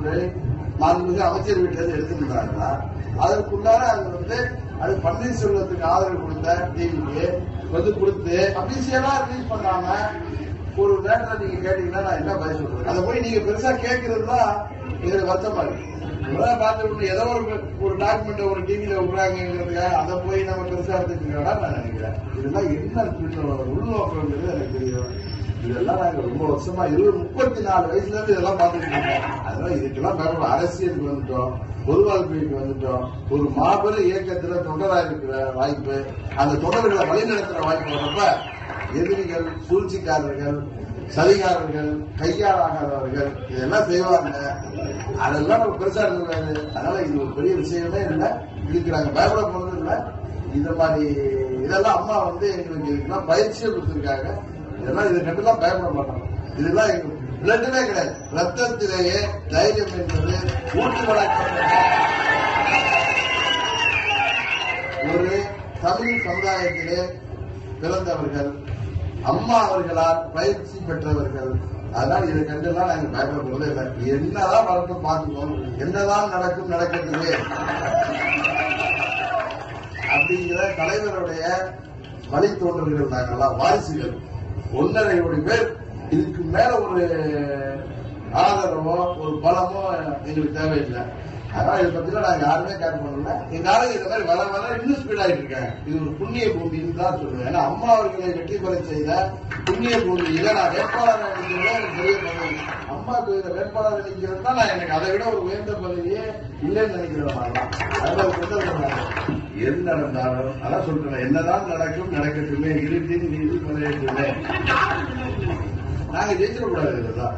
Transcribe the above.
துறை மாண்புமிகு அமைச்சர் வீட்டில் எடுத்துக்கிட்டாங்கன்னா அதற்குள்ளார அது பன்னீர்செல்வத்துக்கு ஆதரவு கொடுத்த டிவிக்கு கொடுத்து அபிஷியலா ரிலீஸ் பண்ணாம ஒரு நேரத்தில் நீங்க கேட்டீங்கன்னா நான் என்ன பதில் சொல்றேன்? அதை போய் நீங்க பெருசா கேட்கறது தான் எங்களுக்கு வருத்தமா இருக்கு. பார்த்து ஏதோ ஒரு டாக்குமெண்ட் ஒரு டிவியில விடுறாங்கிறதுக்காக அதை போய் நம்ம பெருசா எடுத்துக்கிறதா நான் நினைக்கிறேன். இதெல்லாம் என்ன உள்நோக்கங்கிறது எனக்கு தெரியும். இதெல்லாம் நாங்க ரொம்ப வருஷமா 34 வயசுல இருந்து இதெல்லாம் பார்த்துட்டு இருக்கோம். அதனால இதுக்கெல்லாம் பயப்பட அரசியலுக்கு வந்துட்டோம், பொது வாழ்க்கைக்கு வந்துட்டோம். ஒரு மாபெரும் இயக்கத்துல தொண்டராக இருக்கிற வாய்ப்பு, அந்த தொண்டர்களை வழிநடத்துற வாய்ப்பு வரப்ப எதிரிகள், சூழ்ச்சிக்காரர்கள், சதிகாரர்கள், கையாளாகாதவர்கள் இதெல்லாம் செய்வாங்க. அதெல்லாம் நம்ம பெருசா இருக்கக்கூடாது. அதனால இது ஒரு பெரிய விஷயமே இல்லை. இதுக்கு நாங்க பயப்பட போறது இல்லை. இந்த மாதிரி இதெல்லாம் அம்மா எங்களுக்கு இதுக்கெல்லாம் பயிற்சியை கொடுத்திருக்காங்க. இதெல்லாம் இதை கண்டுலாம் பயப்பட மாட்டோம். இதெல்லாம் எங்க பிளட்டுமே கிடையாது. ரத்தத்திலேயே தைரியம் என்பது ஊட்டு வழக்கம். ஒரு தமிழ் சமுதாயத்திலே பிறந்தவர்கள், அம்மா அவர்களால் பயிற்சி பெற்றவர்கள். அதனால இதை கண்டெல்லாம் நாங்க பயப்பட போறதே இல்லை. என்னதான் வழக்கம் பார்த்துக்கோம், என்னதான் நடக்கும் நடக்கிறது அப்படிங்கிற தலைவருடைய வழித்தோன்றல்கள் நாங்கெல்லாம் வாரிசுகள் 1.5 கோடி பேர். இதுக்கு மேல ஒரு ஆதரவோ ஒரு பலமோ எங்களுக்கு தேவையில்லை. அதனால இதை பத்திலாம் நாங்க யாருமே கேர் பண்ணல. எங்க ஆளுங்க இந்த மாதிரி வர வர இன்னும் ஸ்பீட் ஆகிட்டு இருக்காங்க. இது ஒரு புண்ணிய பூமின்னு தான் சொல்லுவேன். ஏன்னா அம்மா அவர்களை வெற்றி பெற செய்த புண்ணிய பூமியில நான் வேட்பாளர் அளிக்கிறதே எனக்கு பெரிய பதவி. அம்மா கோயில வேட்பாளர் அளிக்கிறது தான் நான் எனக்கு அதை விட ஒரு உயர்ந்த பதவியே இல்லைன்னு நினைக்கிற மாதிரிதான். அதனால எது நடந்தாலும் அதான் சொல்றேன், என்னதான் நடக்கும் நடக்கட்டுமே, இருட்டின் நீதி மலையட்டுமே. நாங்க ஜெயிச்சிடக்கூடாது. இதுதான்